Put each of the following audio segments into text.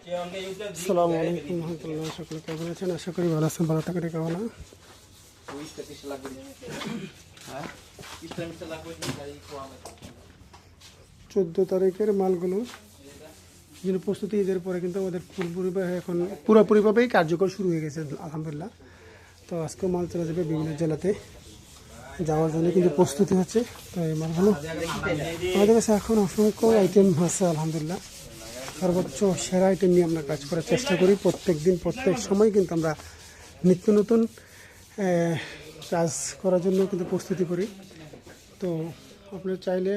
আসসালামু আলাইকুম রহমতুল্লাহ। সকলে কেমন আছেন? আশা করি ভালো আছেন। ভালো থাকার কামনা। 14 তারিখের মালগুলো যেন প্রস্তুতি ঈদের পরে কিন্তু আমাদের এখন পুরোপুরিভাবেই কার্যকর শুরু হয়ে গেছে আলহামদুলিল্লাহ। তো আজকেও মাল চলে যাবে বিভিন্ন জেলাতে যাওয়ার জন্য কিন্তু প্রস্তুতি হচ্ছে। তো এই মালগুলো আমাদের কাছে এখন অসংখ্য আইটেম আছে আলহামদুলিল্লাহ। সর্বোচ্চ সেরা আইটেম নিয়ে আমরা কাজ করার চেষ্টা করি। প্রত্যেক দিন প্রত্যেক সময় কিন্তু আমরা নিত্য নতুন কাজ করার জন্য কিন্তু প্রস্তুতি করি। তো আপনারা চাইলে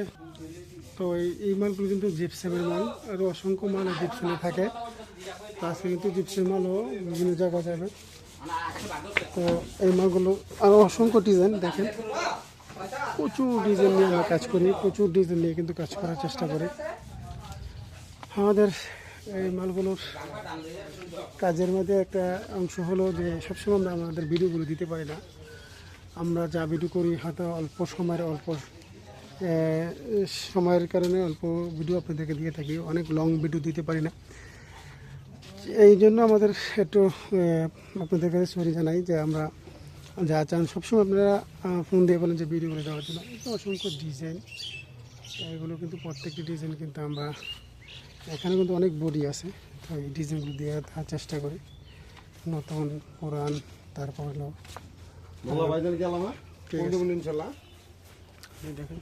তো এই মালগুলো কিন্তু জিপসামের মাল, আরও অসংখ্য মাল জিপসামে থাকে। তো আজকে কিন্তু জিপসের মালও বিভিন্ন জায়গায় যাবে। তো এই মালগুলো আরও অসংখ্য ডিজাইন দেখেন, প্রচুর ডিজাইন নিয়ে আমরা কাজ করি, প্রচুর ডিজাইন নিয়ে কিন্তু কাজ করার চেষ্টা করি। আমাদের এই মালগুলোর কাজের মধ্যে একটা অংশ হলো যে সবসময় আমরা আমাদের ভিডিওগুলো দিতে পারি না। আমরা যা ভিডিও করি হয়তো অল্প সময়ের কারণে অল্প ভিডিও আপনাদেরকে দিয়ে থাকি, অনেক লং ভিডিও দিতে পারি না। এই জন্য আমাদের একটু আপনাদের কাছে সরি জানাই যে আমরা যা চান সবসময় আপনারা ফোন দিয়ে বলেন যে ভিডিওগুলো দেওয়ার জন্য। অসংখ্য ডিজাইন, এগুলো কিন্তু প্রত্যেকটি ডিজাইন কিন্তু আমরা এখানে কিন্তু অনেক বডি আছে। তো এই ডিজাইনগুলো দিয়ে দেওয়ার চেষ্টা করি, নতুন পুরান। তারপর হলো দেখেন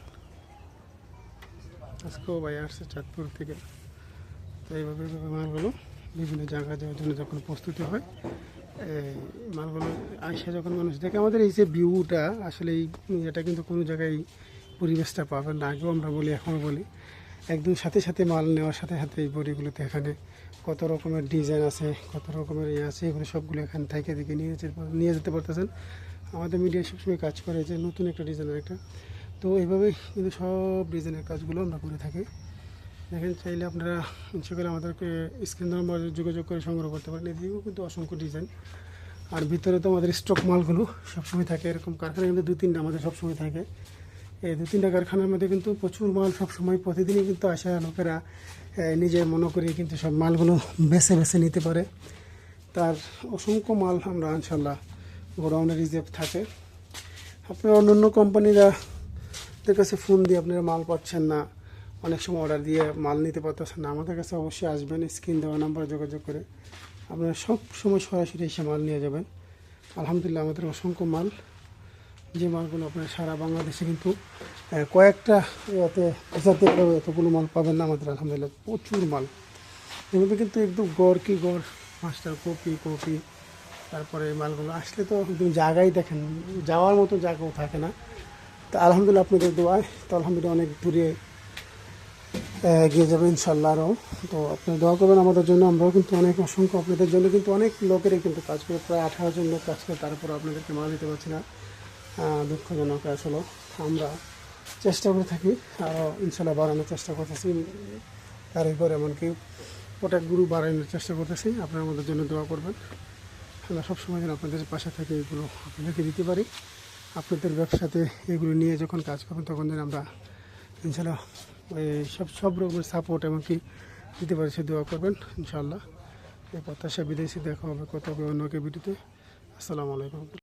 আজকেও ভাই আসছে চাঁদপুর থেকে। তো এইভাবে মালগুলো বিভিন্ন জায়গায় যাওয়ার জন্য যখন প্রস্তুতি হয়, এই মালগুলো আইসা যখন মানুষ দেখে, আমাদের এই যে ভিউটা আসলে এটা কিন্তু কোনো জায়গায় পরিবেশটা পাবেন না। আগেও আমরা বলি, এখনও বলি, একদম সাথে সাথে মাল নেওয়ার সাথে সাথে এই বডিগুলোতে এখানে কত রকমের ডিজাইন আছে, কত রকমের আছে, এগুলো সবগুলো এখানে থেকে দেখে নিয়ে যেতে পারতেছেন। আমাদের মিডিয়া সবসময় কাজ করে যে নতুন একটা ডিজাইনের একটা। তো এইভাবেই কিন্তু সব ডিজাইনের কাজগুলো আমরা করে থাকি। দেখেন, চাইলে আপনারা ইচ্ছে করে আমাদেরকে স্ক্রিন নাম্বার যোগাযোগ করে সংগ্রহ করতে পারেন। এদিকেও কিন্তু অসংখ্য ডিজাইন। আর ভিতরে তো আমাদের স্টক মালগুলো সবসময় থাকে, এরকম কারখানা কিন্তু 2-3টা আমাদের সবসময় থাকে। এই 2-3টা কারখানার মধ্যে কিন্তু প্রচুর মাল সবসময় প্রতিদিনই কিন্তু আসা লোকেরা নিজের মনে করে কিন্তু সব মালগুলো বেছে বেছে নিতে পারে। তার অসংখ্য মাল আমরা ইনশাল্লাহ গোডাউনে রিজার্ভ থাকে। আপনারা অন্যান্য কোম্পানিদের কাছে ফোন দিয়ে আপনারা মাল পাচ্ছেন না, অনেক সময় অর্ডার দিয়ে মাল নিতে পারতেছেন না, আমাদের কাছে অবশ্যই আসবেন। স্ক্রিন দেওয়া নাম্বারে যোগাযোগ করে আপনারা সব সময় সরাসরি এসে মাল নিয়ে যাবেন। আলহামদুলিল্লাহ আমাদের অসংখ্য মাল, যে মালগুলো আপনার সারা বাংলাদেশে কিন্তু কয়েকটা এতে এতগুলো মাল পাবেন না আমাদের। আলহামদুলিল্লাহ প্রচুর মাল, এভাবে কিন্তু একদম গড় কি গড়, মাস্টার কপি। তারপরে মালগুলো আসলে তো একদম জায়গায় দেখেন যাওয়ার মতো জায়গাও থাকে না। তো আলহামদুলিল্লাহ আপনাদের দোয়ায় তো আলহামদুলিল্লাহ অনেক দূরে এগিয়ে যাবে ইনশাল্লাহ আরও। তো আপনারা দোয়া করবেন আমাদের জন্য। আমরাও কিন্তু অনেক অসংখ্য আপনাদের জন্য কিন্তু অনেক লোকেরই কিন্তু কাজ করে, প্রায় 18 জন লোক কাজ করে, তারপর আপনাদেরকে মাল দিতে পারছি না, দুঃখজনক আসলে। আমরা চেষ্টা করে থাকি আরও ইনশাল্লাহ বাড়ানোর চেষ্টা করতেছি, কারিগর এমনকি প্রোডাক্টগুলো বাড়ানোর চেষ্টা করতেছি। আপনারা আমাদের জন্য দোয়া করবেন। আমরা সবসময় যেন আপনাদের পাশে থেকে এগুলো আপনাদেরকে দিতে পারি। আপনাদের ব্যবসাতে এগুলো নিয়ে যখন কাজ করবেন তখন যেন আমরা ইনশাল্লাহ সব রকমের সাপোর্ট এমনকি দিতে পারি, সে দোয়া করবেন ইনশাআল্লাহ। এই প্রত্যাশা বিদেশি দেখা হবে কত অন্য কে ভিডিওতে। আসসালামু আলাইকুম।